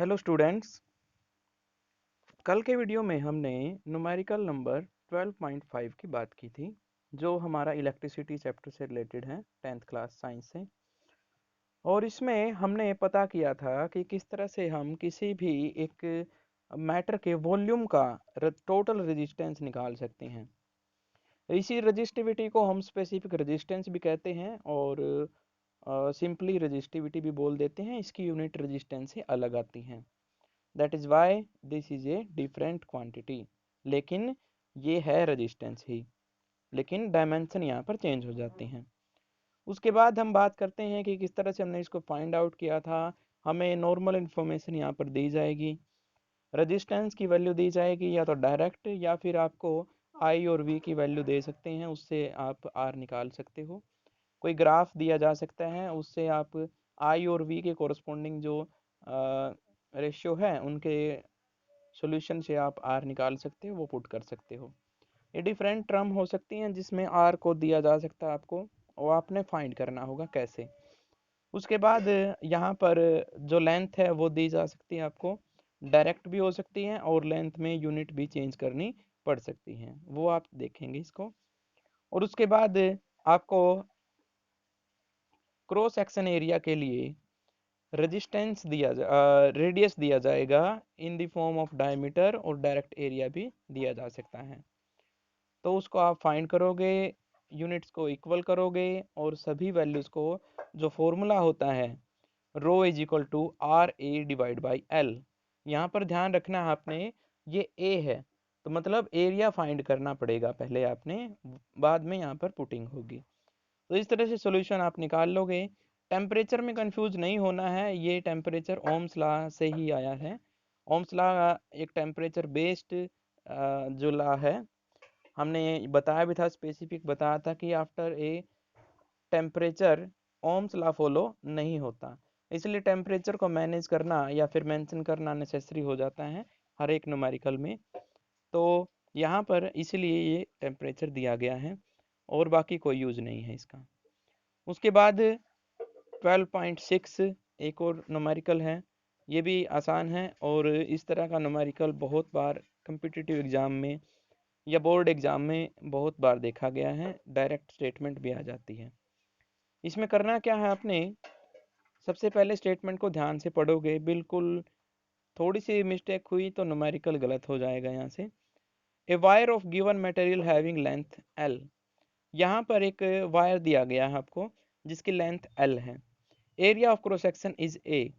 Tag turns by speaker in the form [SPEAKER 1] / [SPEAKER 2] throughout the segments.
[SPEAKER 1] Hello students, कल के video में हमने न्यूमेरिकल नंबर 12.5 की बात की थी जो हमारा इलेक्ट्रिसिटी चैप्टर से रिलेटेड है 10th क्लास साइंस से। और इसमें हमने पता किया था कि किस तरह से हम किसी भी एक मैटर के वॉल्यूम का टोटल रेजिस्टेंस निकाल सकते हैं। इसी रेजिस्टिविटी को हम स्पेसिफिक रेजिस्टेंस भी कहते हैं और सिंपली रेजिस्टिविटी भी बोल देते हैं। इसकी यूनिट रेजिस्टेंस से अलग आती हैं। That is why this is a different quantity. लेकिन ये है रेजिस्टेंस ही, लेकिन डायमेंशन यहाँ पर चेंज हो जाते हैं। उसके बाद हम बात करते हैं कि किस तरह से हमने इसको फाइंड आउट किया था। हमें नॉर्मल इन्फॉर्मेशन यहाँ पर दी जाएगी, रेजिस्टेंस की वैल्यू दी जाएगी या तो डायरेक्ट, या फिर आपको आई और वी की वैल्यू दे सकते हैं, उससे आप आर निकाल सकते हो। कोई ग्राफ दिया जा सकता है, उससे आप आई और वी के कोरस्पोंडिंग जो रेशियो है उनके सॉल्यूशन से आप आर निकाल सकते हो, वो पुट कर सकते हो। ये डिफरेंट टर्म हो सकती हैं जिसमें आर को दिया जा सकता है आपको, और आपने फाइंड करना होगा कैसे। उसके बाद यहाँ पर जो लेंथ है वो दी जा सकती है आपको, डायरेक्ट भी हो सकती है और लेंथ में यूनिट भी चेंज करनी पड़ सकती है, वो आप देखेंगे इसको। और उसके बाद आपको क्रॉस सेक्शन एरिया के लिए रेजिस्टेंस रेडियस दिया जाएगा in the form of diameter, और डायरेक्ट एरिया भी दिया जा सकता है। तो उसको आप फाइंड करोगे, यूनिट्स को इक्वल करोगे और सभी वैल्यूज को, जो फॉर्मूला होता है rho is equal to R A divide by L. यहाँ पर ध्यान रखना है आपने, ये ए है तो मतलब एरिया फाइंड करना पड़ेगा पहले आपने, बाद में यहाँ पर पुटिंग होगी। तो इस तरह से सॉल्यूशन आप निकाल लोगे। टेम्परेचर में कंफ्यूज नहीं होना है, ये टेम्परेचर ओम्स लॉ से ही आया है। ओम्स लॉ एक टेम्परेचर बेस्ड जो लॉ है, हमने बताया भी था, स्पेसिफिक बताया था कि after a temperature Ohm's law follow नहीं होता, इसलिए टेम्परेचर को मैनेज करना या फिर मेंशन करना नेसेसरी हो जाता है हर एक न्यूमेरिकल में। तो यहाँ पर इसलिए ये टेम्परेचर दिया गया है और बाकी कोई यूज नहीं है इसका। उसके बाद 12.6 एक और न्यूमेरिकल है, ये भी आसान है और इस तरह का न्यूमेरिकल बहुत बार कम्पिटिटिव एग्जाम में या बोर्ड एग्जाम में बहुत बार देखा गया है, डायरेक्ट स्टेटमेंट भी आ जाती है। इसमें करना क्या है, आपने सबसे पहले स्टेटमेंट को ध्यान से पढ़ोगे, बिल्कुल थोड़ी सी मिस्टेक हुई तो न्यूमेरिकल गलत हो जाएगा। यहाँ से a wire of given material having length L, यहाँ पर एक वायर दिया गया है आपको जिसकी लेंथ एल है। Area of cross section is A,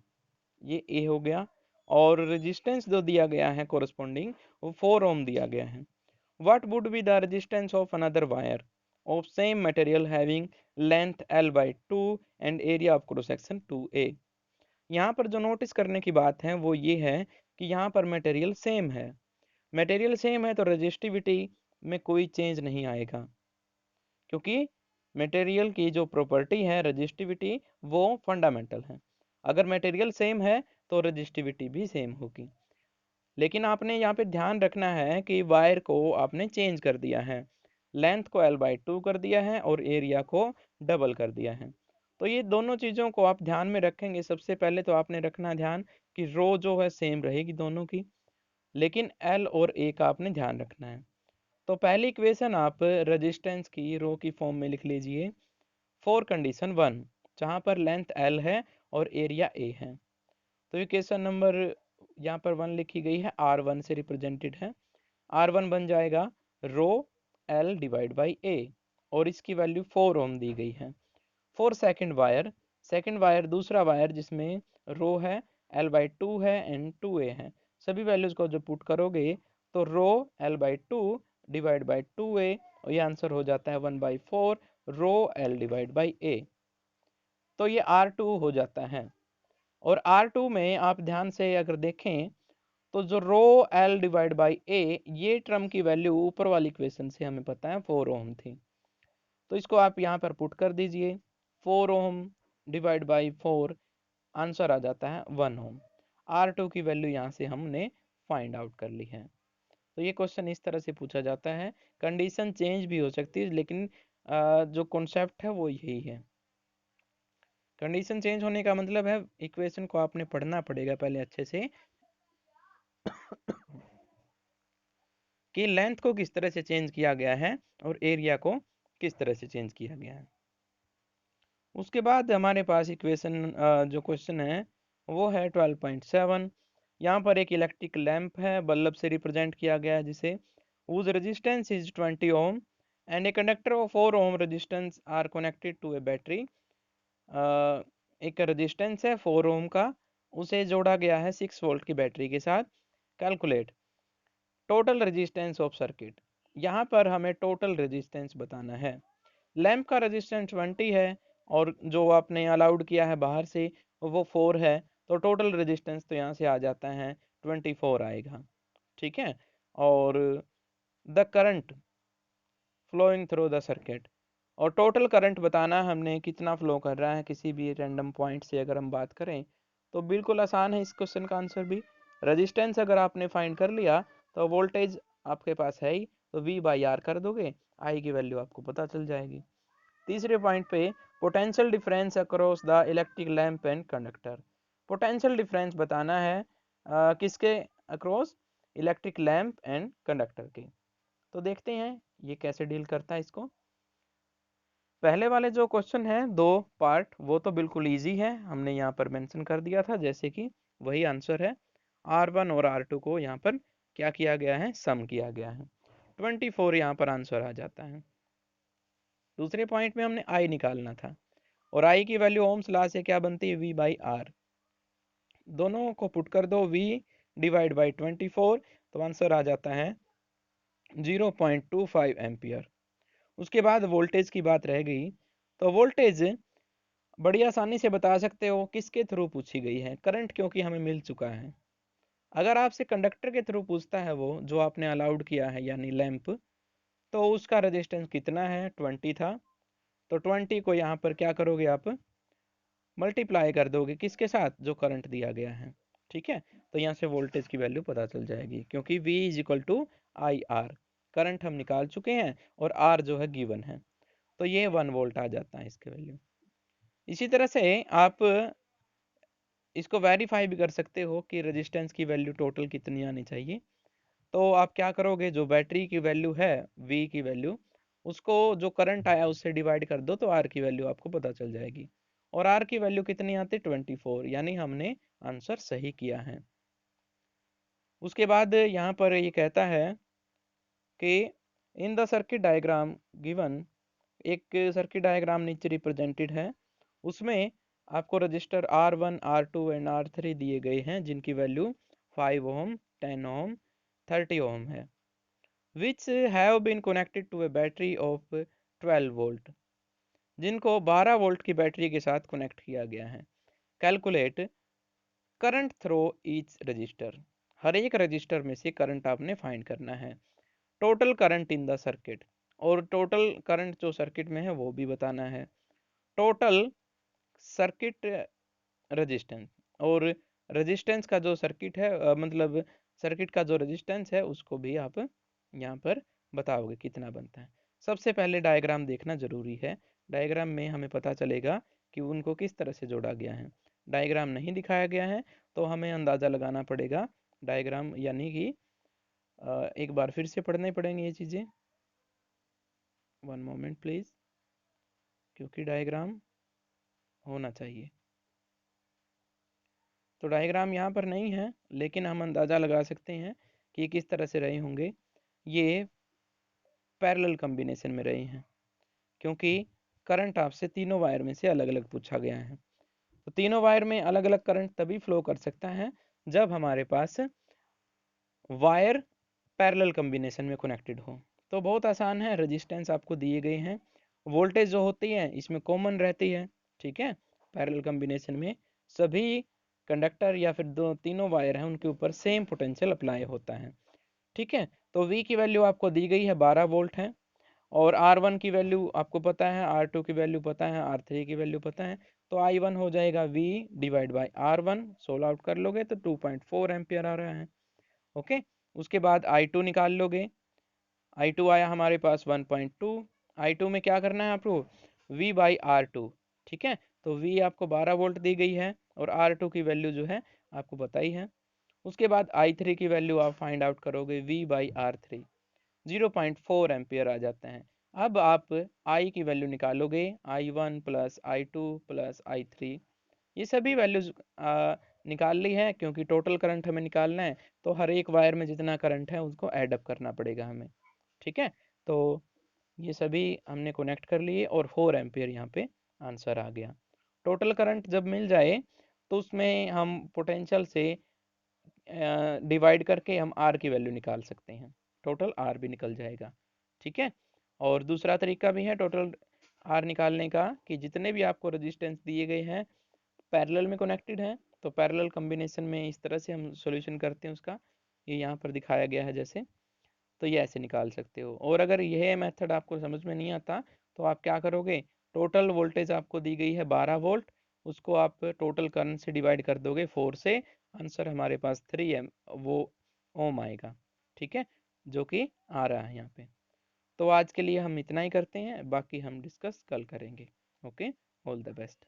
[SPEAKER 1] ये ए हो गया, और रेजिस्टेंस जो दिया गया है कोरस्पोंडिंग वो 4 ओम दिया गया है। What would be the resistance of another wire of same material having length L by 2 and area of cross section 2a। यहाँ पर जो नोटिस करने की बात है वो ये है कि यहाँ पर मटेरियल सेम है। मटेरियल सेम है तो रेजिस्टिविटी में कोई चेंज नहीं आएगा, क्योंकि मटेरियल की जो प्रॉपर्टी है रेजिस्टिविटी वो फंडामेंटल है। अगर मटेरियल सेम है तो रेजिस्टिविटी भी सेम होगी। लेकिन आपने यहाँ पे ध्यान रखना है कि वायर को आपने चेंज कर दिया है, लेंथ को l बाई 2 कर दिया है और एरिया को डबल कर दिया है। तो ये दोनों चीज़ों को आप ध्यान में रखेंगे। सबसे पहले तो आपने रखना ध्यान कि रो जो है सेम रहेगी दोनों की, लेकिन l और a का आपने ध्यान रखना है। तो पहली इक्वेशन आप रेजिस्टेंस की रो की फॉर्म में लिख लीजिए फॉर कंडीशन 1, जहाँ पर लेंथ l है और एरिया a है। तो इक्वेशन नंबर यहाँ पर 1 लिखी गई है, R1 से रिप्रेजेंटेड है। R1 बन जाएगा रो L डिवाइड बाई A, और इसकी वैल्यू 4 ओम दी गई है। फॉर सेकेंड वायर दूसरा वायर जिसमें रो है L बाई 2 है एंड 2A है, सभी वैल्यूज को जो पुट करोगे तो रो L by 2 divide by 2A, और ये आंसर हो जाता है 1/4 रो L डिवाइड बाई A। तो ये R2 हो जाता है। और R2 में आप ध्यान से अगर देखें तो जो रो L डिवाइड बाई A, ये टर्म की वैल्यू ऊपर वाली इक्वेशन से हमें पता है 4 ओम थी, तो इसको आप यहाँ पर पुट कर दीजिए। 4 ओम डिवाइड बाई 4, आंसर आ जाता है 1 ओम। R2 की वैल्यू यहाँ से हमने फाइंड आउट कर ली है। तो ये क्वेश्चन इस तरह से पूछा जाता है। कंडीशन चेंज भी हो सकती है, लेकिन जो कॉन्सेप्ट है वो यही है। कंडीशन चेंज होने का मतलब है इक्वेशन को आपने पढ़ना पड़ेगा पहले अच्छे से कि लेंथ को किस तरह से चेंज किया गया है और एरिया को किस तरह से चेंज किया गया है। उसके बाद हमारे पास इक्वेशन जो क्वेश्चन है वो है 12.7। यहाँ पर एक इलेक्ट्रिक लैंप है, बल्ब से रिप्रेजेंट किया गया है जिसे whose resistance is 20 ohm and a conductor of 4 ohm resistance are connected to a battery। एक रेजिस्टेंस है 4 ओम का, उसे जोड़ा गया है 6 वोल्ट की बैटरी के साथ। Calculate total resistance of circuit. यहाँ पर हमें टोटल रेजिस्टेंस बताना है। लैंप का रेजिस्टेंस 20 है और जो आपने अलाउड किया है बाहर से वो 4 है, तो टोटल रेजिस्टेंस तो यहाँ से आ जाता है 24 आएगा। ठीक है, और the current flowing through the circuit, और टोटल करंट बताना है हमने कितना फ्लो कर रहा है किसी भी रैंडम पॉइंट से। अगर हम बात करें तो बिल्कुल आसान है इस क्वेश्चन का आंसर भी। रेजिस्टेंस अगर आपने फाइंड कर लिया तो वोल्टेज आपके पास है ही, तो V बाई आर कर दोगे, आई की वैल्यू आपको पता चल जाएगी। तीसरे पॉइंट पे potential difference across the electric lamp and conductor. Potential difference बताना है किसके across, electric lamp and conductor के। तो देखते हैं ये कैसे डील करता है इसको। पहले वाले जो क्वेश्चन है 2 पार्ट, वो तो बिल्कुल इजी है, हमने यहाँ पर मेंशन कर दिया था, जैसे कि वही आंसर है। R1 और R2 को यहाँ पर क्या किया गया है, सम किया गया है। 24 यहाँ पर आंसर आ जाता है। दूसरे पॉइंट में हमने I निकालना था और I की वैल्यू ओम्स लॉ से क्या बनती है, V बाई आर। दोनों को पुट कर दो, V डिवाइड बाई 24, तो आंसर आ जाता है 0.25 एम्पियर। उसके बाद वोल्टेज की बात रह गई, तो वोल्टेज बड़ी आसानी से बता सकते हो किसके थ्रू पूछी गई है, करंट क्योंकि हमें मिल चुका है। अगर आपसे कंडक्टर के थ्रू पूछता है वो जो आपने अलाउड किया है यानी लैंप, तो उसका रेजिस्टेंस कितना है, 20 था, तो 20 को यहाँ पर क्या करोगे आप, मल्टीप्लाई कर दोगे किसके साथ, जो करंट दिया गया है। ठीक है, तो यहाँ से वोल्टेज की वैल्यू पता चल जाएगी, क्योंकि V is equal to I R, current हम निकाल चुके हैं और R जो है गिवन है, तो ये 1 वोल्ट आ जाता है इसके वैल्यू। इसी तरह से आप इसको वेरीफाई भी कर सकते हो कि रेजिस्टेंस की वैल्यू टोटल कितनी आनी चाहिए। तो आप क्या करोगे, जो बैटरी की वैल्यू है V की वैल्यू, उसको जो करंट आया उससे डिवाइड कर दो, तो R की वैल्यू आपको पता चल जाएगी। और R की वैल्यू कितनी आती है, 24, यानी हमने आंसर सही किया है। उसके बाद यहाँ पर ये कहता है कि इन द सर्किट डायग्राम गिवन, एक सर्किट डायग्राम नीचे रिप्रेजेंटेड है, उसमें आपको register R1, R2 and R3 दिए गए हैं जिनकी वैल्यू 5 ओम, 10 ओम, 30 ओम है, which have been connected to a battery of 12 volt, जिनको 12 वोल्ट की बैटरी के साथ कनेक्ट किया गया है। Calculate current through each resistor, हर एक रजिस्टर में से करंट आपने फाइंड करना है। Total current in the circuit, और टोटल करंट जो सर्किट में है वो भी बताना है। टोटल सर्किट रेजिस्टेंस, और रेजिस्टेंस का जो सर्किट है मतलब सर्किट का जो रेजिस्टेंस है उसको भी आप यहाँ पर बताओगे कितना बनता है। सबसे पहले डायग्राम देखना जरूरी है, डायग्राम में हमें पता चलेगा कि उनको किस तरह से जोड़ा गया है। डायग्राम नहीं दिखाया गया है तो हमें अंदाज़ा लगाना पड़ेगा डायग्राम, यानी कि एक बार फिर से पढ़ने पड़ेंगे ये चीज़ें। 1 मोमेंट प्लीज़, क्योंकि डायग्राम होना चाहिए। तो डायग्राम यहाँ पर नहीं है, लेकिन हम अंदाज़ा लगा सकते हैं कि किस तरह से रहे होंगे। ये पैरेलल कॉम्बिनेशन में रहे हैं, क्योंकि करंट आपसे तीनों वायर में से अलग अलग पूछा गया है। तो तीनों वायर में अलग अलग करंट तभी फ्लो कर सकता है जब हमारे पास वायर पैरेलल कॉम्बिनेशन में कनेक्टेड हो। तो बहुत आसान है, रेजिस्टेंस आपको दिए गए हैं, वोल्टेज जो होती है इसमें कॉमन रहती है। ठीक है, पैरेलल कॉम्बिनेशन में सभी कंडक्टर या फिर दो तीनों वायर हैं उनके ऊपर सेम पोटेंशियल अप्लाई होता है। ठीक है, तो V की वैल्यू आपको दी गई है 12 वोल्ट है, और R1 की वैल्यू आपको पता है, R2 की वैल्यू पता है, R3 की वैल्यू पता है, तो I1 हो जाएगा V divide by R1, solve out कर लोगे तो 2.4 एम्पियर आ रहा है। ओके, उसके बाद I2 निकाल लोगे, I2 आया हमारे पास 1.2। I2 में क्या करना है आपको, V बाई R2। ठीक है, तो V आपको 12 वोल्ट दी गई है और R2 की वैल्यू जो है आपको बताई है। उसके बाद I3 की वैल्यू आप फाइंड आउट करोगे V/R3, 0.4 एम्पियर आ जाते हैं। अब आप I की वैल्यू निकालोगे, I1 plus I2 plus I3, ये सभी वैल्यूज निकाल ली है क्योंकि टोटल करंट हमें निकालना है, तो हर एक वायर में जितना करंट है उसको ऐड अप करना पड़ेगा हमें। ठीक है, तो ये सभी हमने कनेक्ट कर लिए और 4 एम्पियर यहाँ पे आंसर आ गया। टोटल करंट जब मिल जाए तो उसमें हम पोटेंशियल से डिवाइड करके हम आर की वैल्यू निकाल सकते हैं, टोटल आर भी निकल जाएगा। ठीक है, और दूसरा तरीका भी है टोटल आर निकालने का कि जितने भी आपको रेजिस्टेंस दिए गए हैं पैरेलल में कनेक्टेड हैं, तो पैरेलल कॉम्बिनेशन में इस तरह से हम सॉल्यूशन करते हैं उसका, ये यहाँ पर दिखाया गया है जैसे, तो ये ऐसे निकाल सकते हो। और अगर यह मेथड आपको समझ में नहीं आता तो आप क्या करोगे, टोटल वोल्टेज आपको दी गई है 12 वोल्ट, उसको आप टोटल करंट से डिवाइड कर दोगे 4 से, आंसर हमारे पास 3 एम वो ओम आएगा। ठीक है, जो कि आ रहा है यहाँ पे। तो आज के लिए हम इतना ही करते हैं, बाकी हम डिस्कस कल करेंगे। Okay, all the best.